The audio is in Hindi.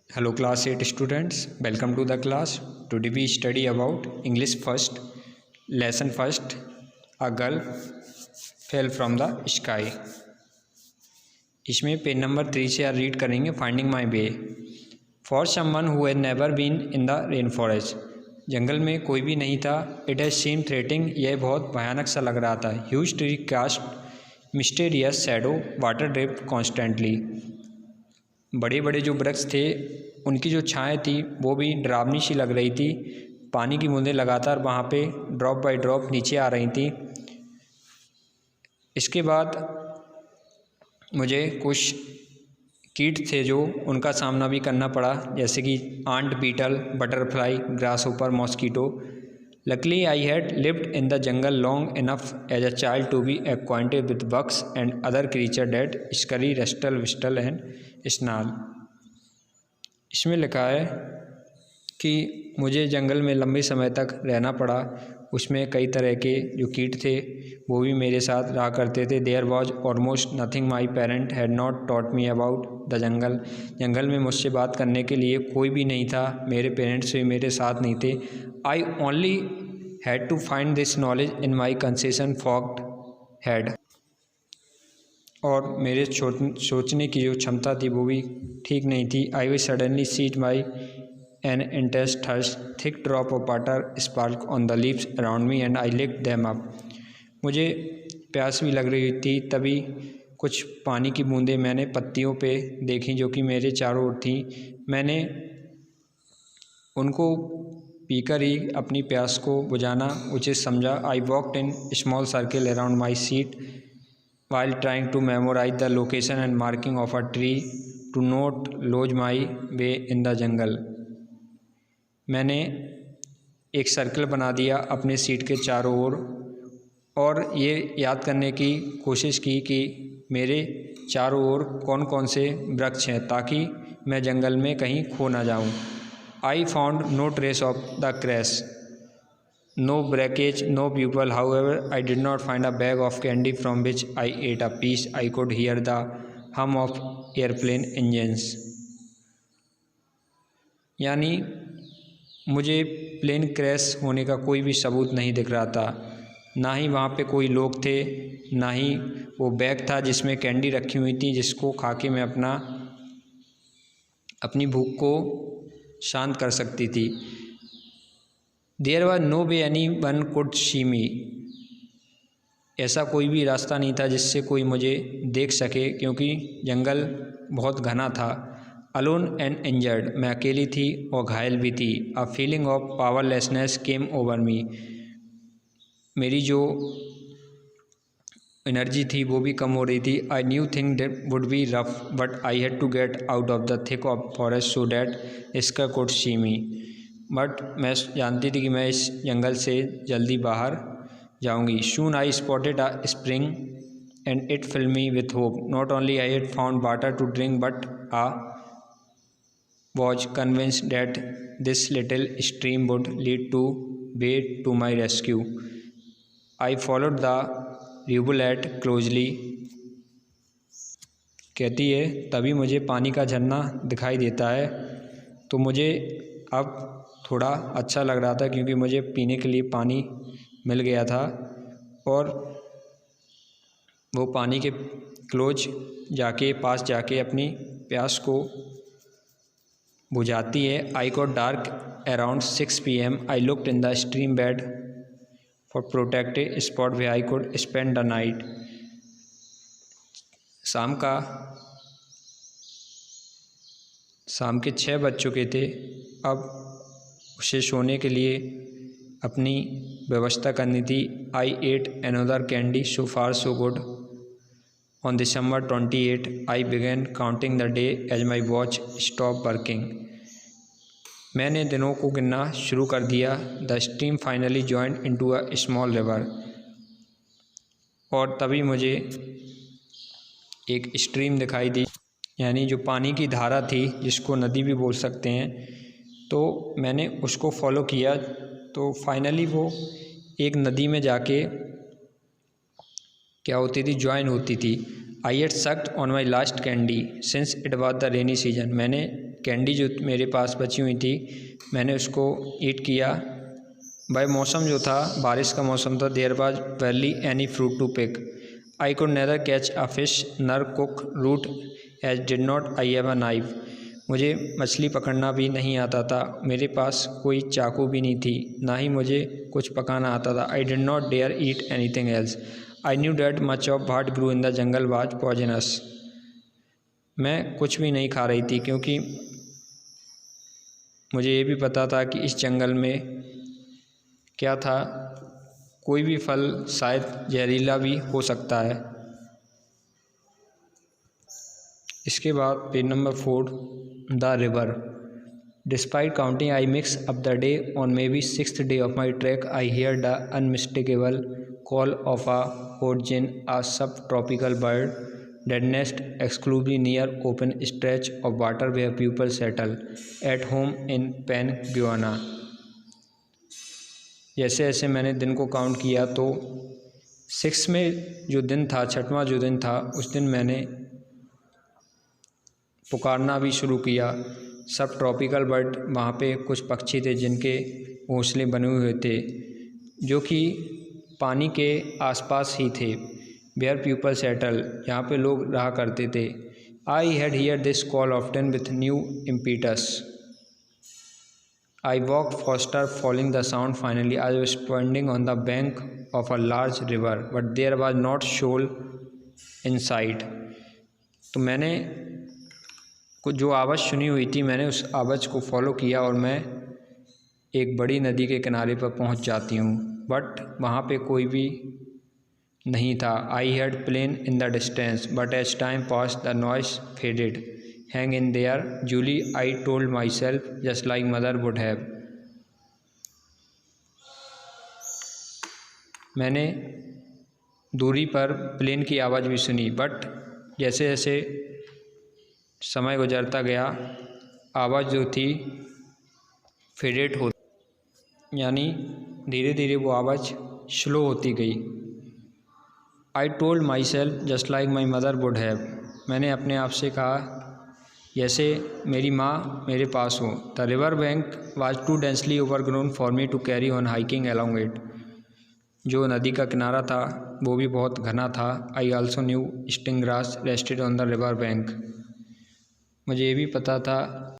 Hello class 8 students, welcome to the class. Today we study about English first, lesson first, a girl fell from the sky. इसमें पेज नंबर 3 से रीड करेंगे finding my way for someone who has never been in the rainforest. जंगल में कोई भी नहीं था। इट हैज सीम थ्रेटिंग, यह बहुत भयानक सा लग रहा था। Huge tree cast mysterious shadow water drip constantly. बड़े बड़े जो वृक्ष थे उनकी जो छाएँ थी वो भी डरावनी सी लग रही थी। पानी की बूंदें लगातार वहाँ पे ड्रॉप बाय ड्रॉप नीचे आ रही थी। इसके बाद मुझे कुछ कीट थे जो उनका सामना भी करना पड़ा, जैसे कि ant beetle, butterfly, grasshopper, mosquito. Luckily I had lived in the jungle long enough as a child to be acquainted with bugs and other creature that scurry, rustle, whistle and snarl. इसमें लिखा है कि मुझे जंगल में लंबे समय तक रहना पड़ा। उसमें कई तरह के जो कीट थे वो भी मेरे साथ रहा करते थे। There was almost nothing my parent had not taught me about the jungle. जंगल में मुझसे बात करने के लिए कोई भी नहीं था, मेरे पेरेंट्स भी मेरे साथ नहीं थे। I only had to find this knowledge in my concussion fogged head. और मेरे सोचने की जो क्षमता थी वो भी ठीक नहीं थी। I will suddenly seat my an intense thirst, thick drop of water spark on the leaves around me and I licked them up. मुझे प्यास भी लग रही थी, तभी कुछ पानी की बूंदें मैंने पत्तियों पे देखी जो कि मेरे चारों ओर थी। मैंने उनको पीकर ही अपनी प्यास को बुझाना उचित समझा। I walked in small circle around my seat while trying to memorize the location and marking of a tree to not lose my way in the jungle। मैंने एक सर्कल बना दिया अपने सीट के चारों ओर और ये याद करने की कोशिश की कि मेरे चारों ओर कौन कौन से वृक्ष हैं ताकि मैं जंगल में कहीं खो ना जाऊं। I found no trace of the crash, no breakage, no pupil. However, I did not find a bag of candy from which I ate a piece. I could hear the hum of airplane engines। यानी मुझे प्लेन क्रैश होने का कोई भी सबूत नहीं दिख रहा था, ना ही वहाँ पे कोई लोग थे, ना ही वो बैग था जिसमें कैंडी रखी हुई थी जिसको खा के मैं अपनी भूख को शांत कर सकती थी। There was no way anyone could see me. ऐसा कोई भी रास्ता नहीं था जिससे कोई मुझे देख सके क्योंकि जंगल बहुत घना था। अलोन एंड इंजर्ड, मैं अकेली थी और घायल भी थी। A feeling of powerlessness came over me. मेरी जो एनर्जी थी वो भी कम हो रही थी। I knew thing that would be rough but I had to get out of the thick of forest so that इसका कुड सी मी। बट मैं जानती थी कि मैं इस जंगल से जल्दी बाहर जाऊंगी। Soon I spotted a spring and it filled me with hope. Not only I had found water to drink but I was convinced that this little stream would lead to way to my rescue. I followed the rivulet closely। कहती है तभी मुझे पानी का झरना दिखाई देता है, तो मुझे अब थोड़ा अच्छा लग रहा था क्योंकि मुझे पीने के लिए पानी मिल गया था और वो पानी के पास जाके अपनी प्यास को बुझाती है। I got dark around 6 PM। I looked in the stream bed for protected spot way I could spend the night. शाम के 6 बज चुके थे। अब उसे सोने के लिए अपनी व्यवस्था करनी थी। I ate another candy, so far so good. On December 28 I began counting the day as my watch stop working. मैंने दिनों को गिनना शुरू कर दिया। The stream finally joined into a small river. और तभी मुझे एक स्ट्रीम दिखाई दी, यानी जो पानी की धारा थी जिसको नदी भी बोल सकते हैं। तो मैंने उसको फॉलो किया तो फाइनली वो एक नदी में जाके क्या होती थी, ज्वाइन होती थी। I had sucked on my last candy since it was the rainy season. मैंने कैंडी जो मेरे पास बची हुई थी मैंने उसको ईट किया। भाई मौसम जो था बारिश का मौसम था। There was barely any fruit to pick. I could neither catch a fish nor cook root as did not I have a knife. मुझे मछली पकड़ना भी नहीं आता था, मेरे पास कोई चाकू भी नहीं थी, ना ही मुझे कुछ पकाना आता था। I did not dare eat anything else. I knew that much of what grew in the jungle was poisonous. मैं कुछ भी नहीं खा रही थी क्योंकि मुझे ये भी पता था कि इस जंगल में क्या था, कोई भी फल शायद जहरीला भी हो सकता है। इसके बाद page number 4, the river. Despite counting I mix up the day on may be 6th day of my trek I hear the unmistakable call of a hoargen, a subtropical bird that nests exclusively near open stretch of water where people settle at home in Penguina। जैसे जैसे मैंने दिन को काउंट किया तो 6 में जो दिन था, 6वां जो दिन था, उस दिन मैंने पुकारना भी शुरू किया। सब ट्रॉपिकल बर्ड, वहाँ पे कुछ पक्षी थे जिनके घोंसले बने हुए थे जो कि पानी के आसपास ही थे। वेयर पीपल सेटल, यहाँ पे लोग रहा करते थे। I had here this call often with new impetus. I walked faster, following the sound. Finally, I was standing on the bank of a large river, but there was not shoal in sight। तो मैंने कुछ जो आवाज़ सुनी हुई थी, मैंने उस आवाज़ को फॉलो किया और मैं एक बड़ी नदी के किनारे पर पहुंच जाती हूँ, बट वहाँ पे कोई भी नहीं था। I had plane in the distance but as time pass the noise faded. Hang in there, Julie, I told myself, just like mother would have। मैंने दूरी पर प्लेन की आवाज़ भी सुनी, बट जैसे जैसे समय गुजरता गया आवाज़ जो थी फेडेड हो, यानी धीरे धीरे वो आवाज़ स्लो होती गई। I told my self just like my mother would have. मैंने अपने आप से कहा जैसे मेरी माँ मेरे पास हो। The river bank was too densely overgrown for me to carry on hiking along it. जो नदी का किनारा था वो भी बहुत घना था। I also new sting grass rested on the river bank. मुझे ये भी पता था